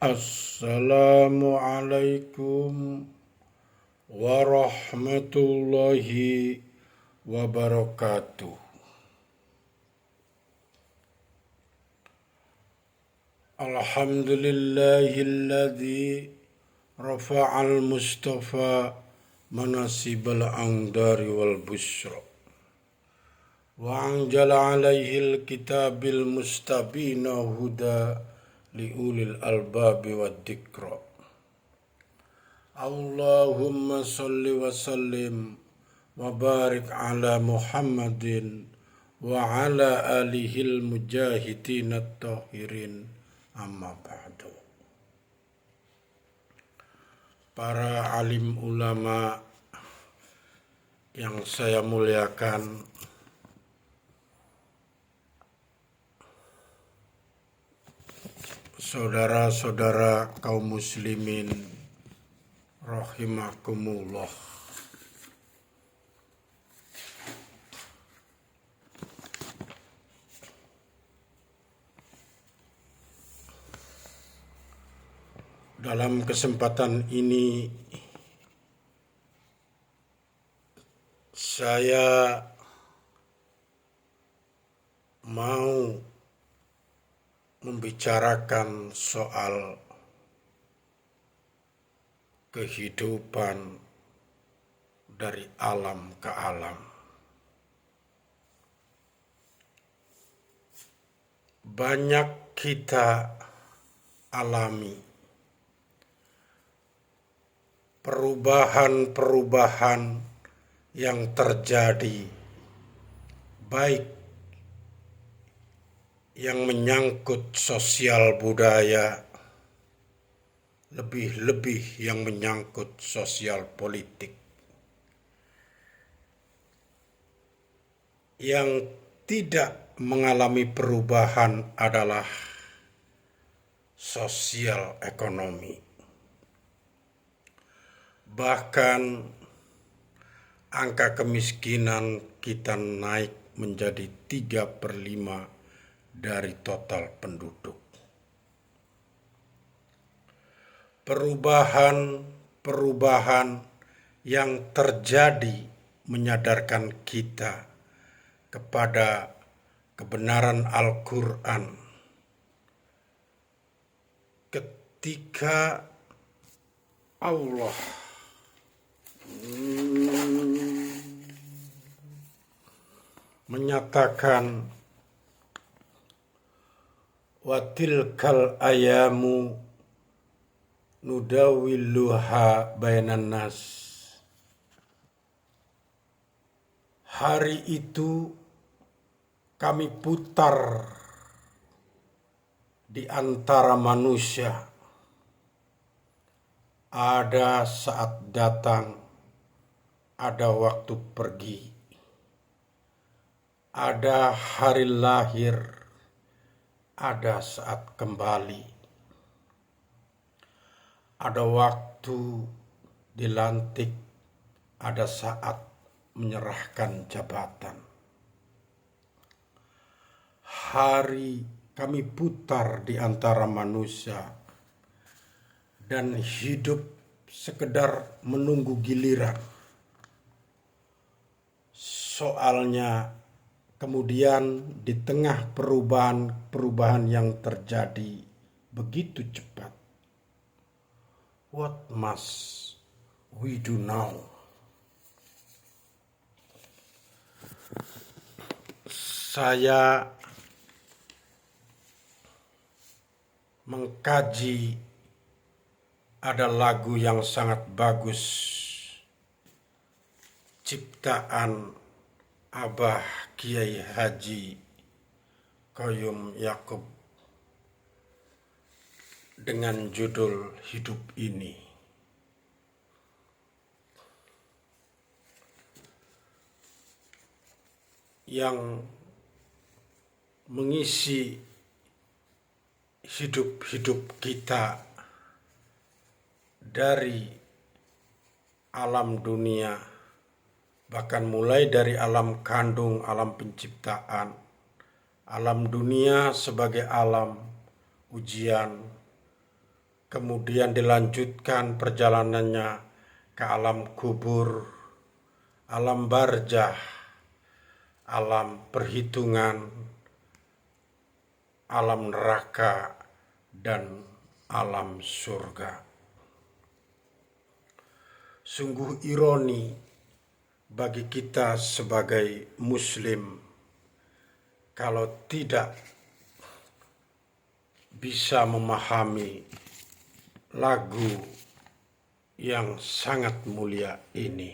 Assalamualaikum warahmatullahi wabarakatuh. Alhamdulillahilladzi rafa'al mustafa manasibal angdari wal busyra wa anjala alaihil kitabil mustabina huda liulil albabi wad dikra. Allahumma salli wa sallim wa barik ala Muhammadin wa ala alihil mujahidin at-tahirin, amma ba'du. Para alim ulama yang saya muliakan, saudara-saudara kaum muslimin rahimakumullah. Dalam kesempatan ini saya mau membicarakan soal kehidupan dari alam ke alam. Banyak kita alami perubahan-perubahan yang terjadi, baik yang menyangkut sosial budaya, lebih-lebih yang menyangkut sosial politik. Yang tidak mengalami perubahan adalah sosial ekonomi. Bahkan angka kemiskinan kita naik menjadi 3/5 dari total penduduk. Perubahan yang terjadi menyadarkan kita kepada kebenaran Al-Quran ketika Allah menyatakan wa tilkal ayamu nudawilluha bainan nas. Hari itu kami putar di antara manusia. Ada saat datang, ada waktu pergi. Ada hari lahir, ada saat kembali. Ada waktu dilantik, ada saat menyerahkan jabatan. Hari kami putar di antara manusia dan hidup sekedar menunggu giliran. Soalnya kemudian di tengah perubahan yang terjadi begitu cepat, what must we do now? Saya mengkaji ada lagu yang sangat bagus, ciptaan Abah Kiai Haji Qayyum Yakub dengan judul Hidup Ini. Yang mengisi hidup kita dari alam dunia, bahkan mulai dari alam kandung, alam penciptaan, alam dunia sebagai alam ujian, kemudian dilanjutkan perjalanannya ke alam kubur, alam barzah, alam perhitungan, alam neraka, dan alam surga. Sungguh ironi bagi kita sebagai Muslim kalau tidak bisa memahami lagu yang sangat mulia ini.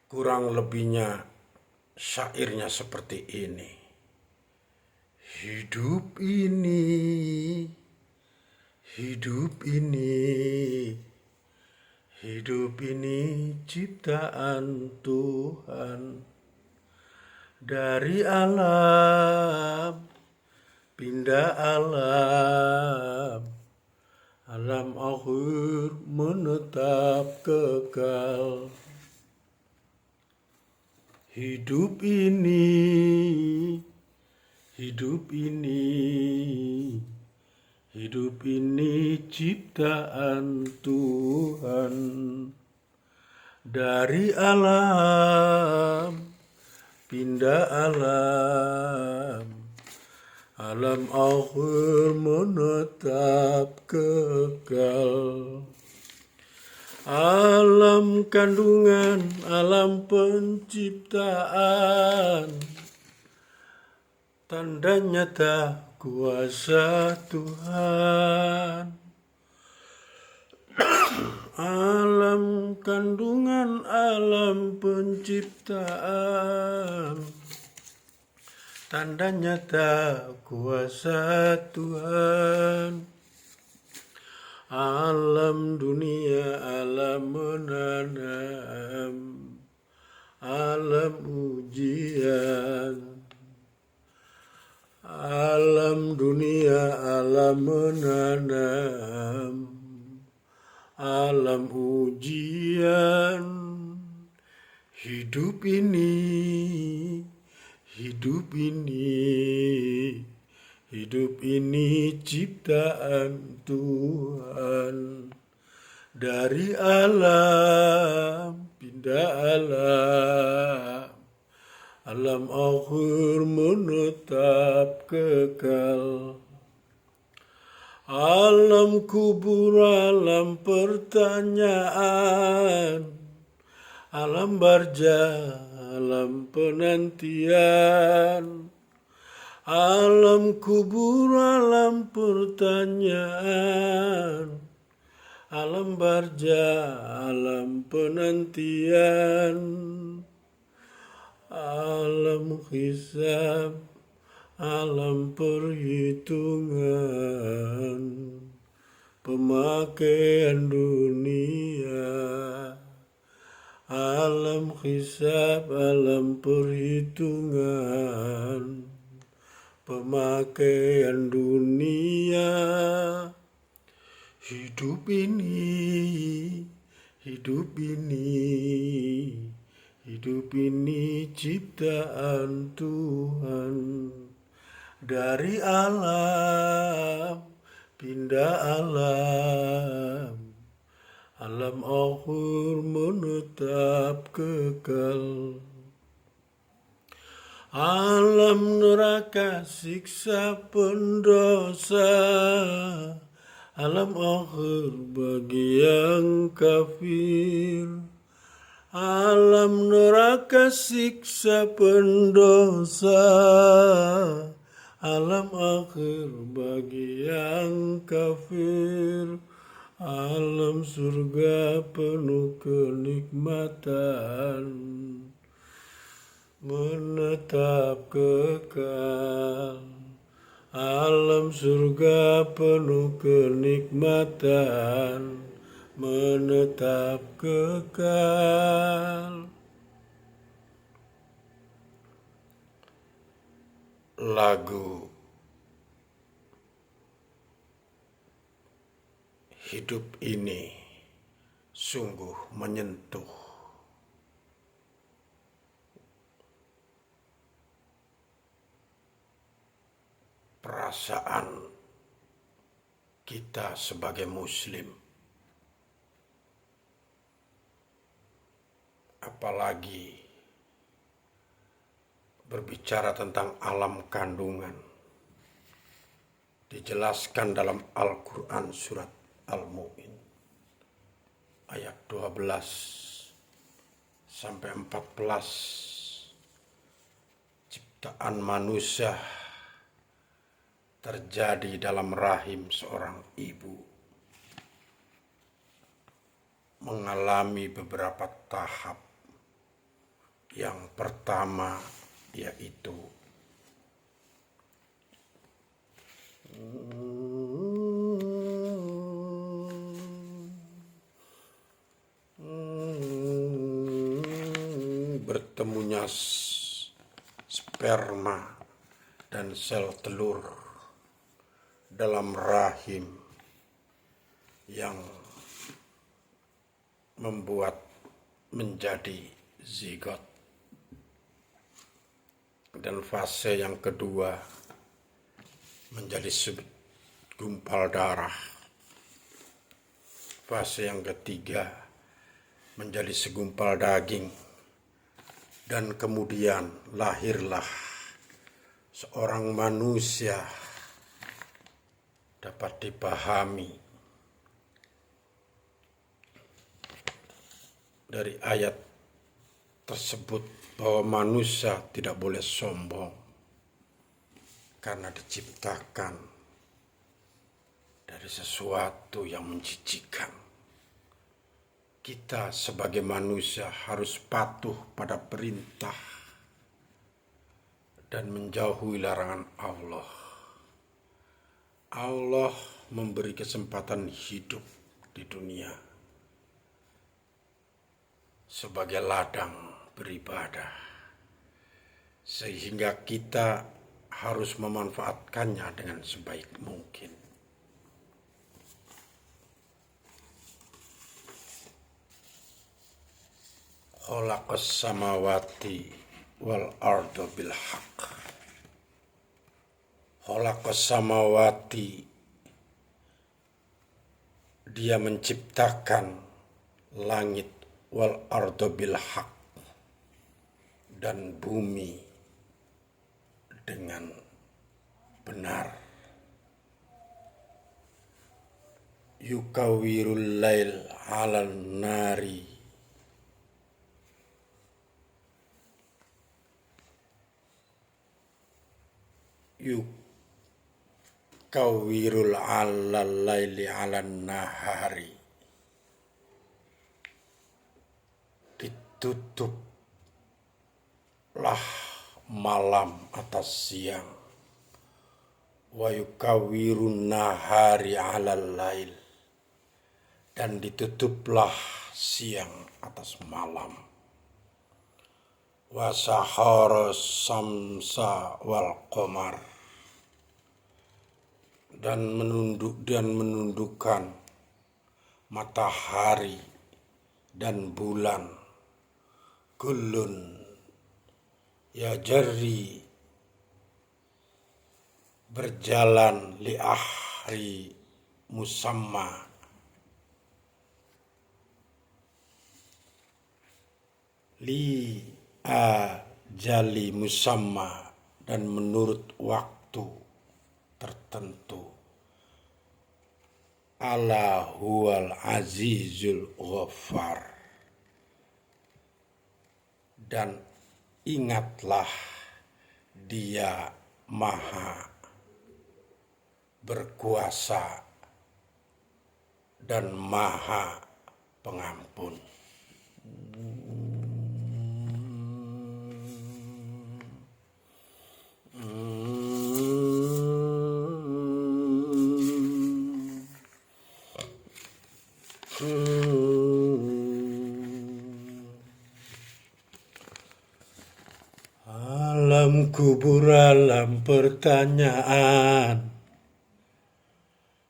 Kurang lebihnya syairnya seperti ini. Hidup ini, hidup ini ciptaan Tuhan. Dari alam, pindah alam, alam akhir menetap kekal. Hidup ini ciptaan Tuhan. Dari alam, pindah alam, alam akhir menetap kekal. Alam kandungan, alam penciptaan, tanda nyata kuasa Tuhan. Alam kandungan, alam penciptaan, tanda nyata kuasa Tuhan. Alam dunia, alam menanam, alam ujian. Alam dunia, alam menanam, alam ujian. Hidup ini ciptaan Tuhan. Dari alam, pindah alam, alam akhir menetap kekal. Alam kubur, alam pertanyaan, alam barzah, alam penantian. Alam kubur, alam pertanyaan, alam barzah, alam penantian. Alam hisab, alam perhitungan, pemakaian dunia. Alam hisab, alam perhitungan, pemakaian dunia. Hidup ini ciptaan Tuhan. Dari alam, pindah alam, alam akhir menetap kekal. Alam neraka siksa pendosa, alam akhir bagi yang kafir. Alam neraka siksa pendosa, alam akhir bagi yang kafir. Alam surga penuh kenikmatan, menetap kekal. Alam surga penuh kenikmatan, menetap kekal. Lagu hidup ini sungguh menyentuh. perasaan kita sebagai Muslim, apalagi berbicara tentang alam kandungan, dijelaskan dalam Al-Quran surat Al-Mu'min ayat 12 sampai 14. Ciptaan manusia terjadi dalam rahim seorang ibu, mengalami beberapa tahap. Yang pertama yaitu bertemunya sperma dan sel telur dalam rahim yang membuat menjadi zigot. Dan fase yang kedua menjadi segumpal darah. Fase yang ketiga menjadi segumpal daging. Dan kemudian lahirlah seorang manusia. Dapat dipahami dari ayat tersebut bahwa manusia tidak boleh sombong karena diciptakan dari sesuatu yang menjijikkan. Kita sebagai manusia harus patuh pada perintah dan menjauhi larangan Allah. Allah memberi kesempatan hidup di dunia sebagai ladang beribadah, sehingga kita harus memanfaatkannya dengan sebaik mungkin. Khalaqas samawati wal arda bil haqq. Khalaqas samawati, Dia menciptakan langit, wal arda bil haqq, dan bumi dengan benar. Yukawirul lail 'alan nari, yukawirul 'alal laili 'alan nahari, ditutuplah malam atas siang. Wa yukawirun nahari 'alal lail, dan ditutuplah siang atas malam. Wa sahara samsa wal qamar, dan menundukkan matahari dan bulan. Kullun ya jarri, berjalan li ahri musamma, li ajali musamma, dan menurut waktu tertentu. Ala huwal azizul ghaffar, dan ingatlah Dia maha berkuasa dan maha pengampun. Alam kubur, alam pertanyaan,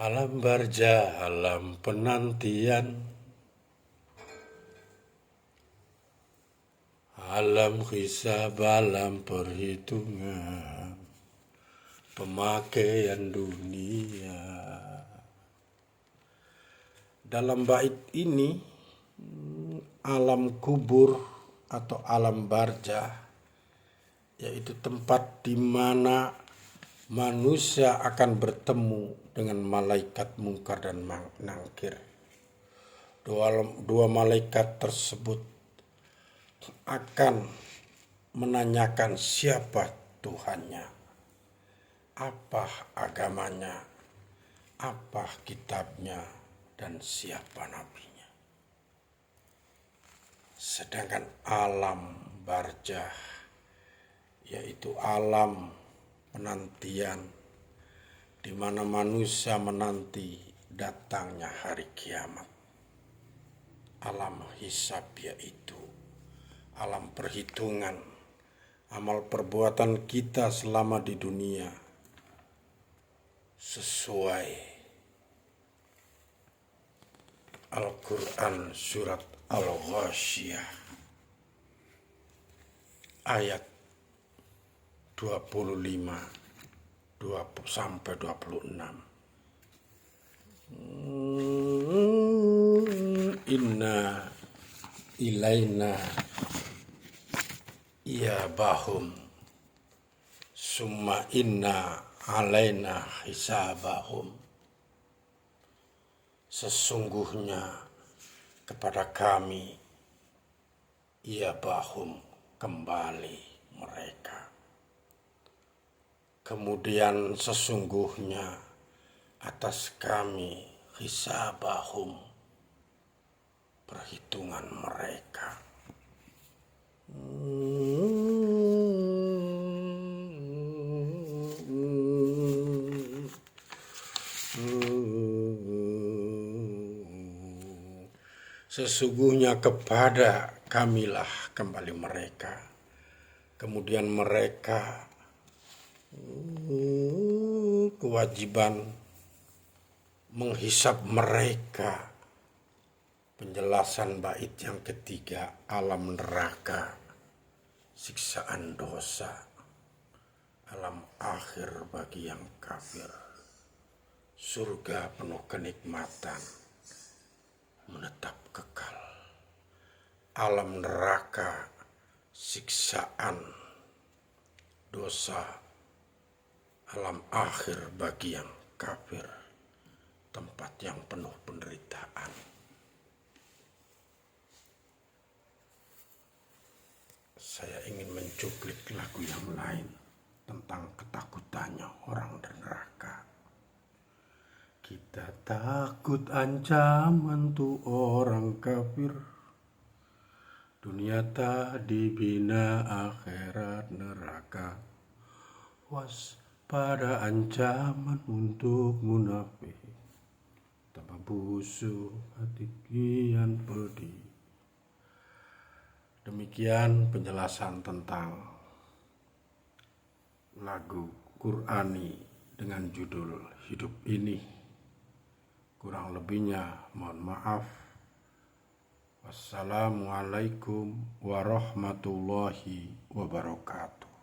alam barja, alam penantian, alam hisab, alam perhitungan, pemakaian dunia. Dalam bait ini, alam kubur atau alam barzah, yaitu tempat di mana manusia akan bertemu dengan malaikat mungkar dan nangkir. Dua malaikat tersebut akan menanyakan siapa Tuhannya, apa agamanya, apa kitabnya, dan siapa nabinya. Sedangkan alam barzah, yaitu alam penantian, di mana manusia menanti datangnya hari kiamat. Alam hisab, yaitu alam perhitungan amal perbuatan kita selama di dunia sesuai Al-Quran surat Al-Ghasyiyah ayat 25 sampai 26. Inna ilaina iyabahum summa inna alaina hisabahum. Sesungguhnya kepada kami iyabahum, kembali mereka. Kemudian sesungguhnya atas kami hisabahum, perhitungan mereka. Sesungguhnya kepada kamilah kembali mereka. Kemudian mereka kewajiban menghisap mereka. Penjelasan bait yang ketiga, alam neraka, siksaan dosa, alam akhir bagi yang kafir, surga penuh kenikmatan, menetap kekal. Alam neraka, siksaan dosa, alam akhir bagi yang kafir, tempat yang penuh penderitaan. Saya ingin mencuplik lagu yang lain tentang ketakutannya orang di neraka. Kita takut ancaman tuh orang kafir, dunia tak dibina, akhirat neraka. Waspada ancaman untuk munafik, tambah busuk hati kian pedih. Demikian penjelasan tentang lagu Qur'ani dengan judul Hidup Ini. Kurang lebihnya mohon maaf. Wassalamualaikum warahmatullahi wabarakatuh.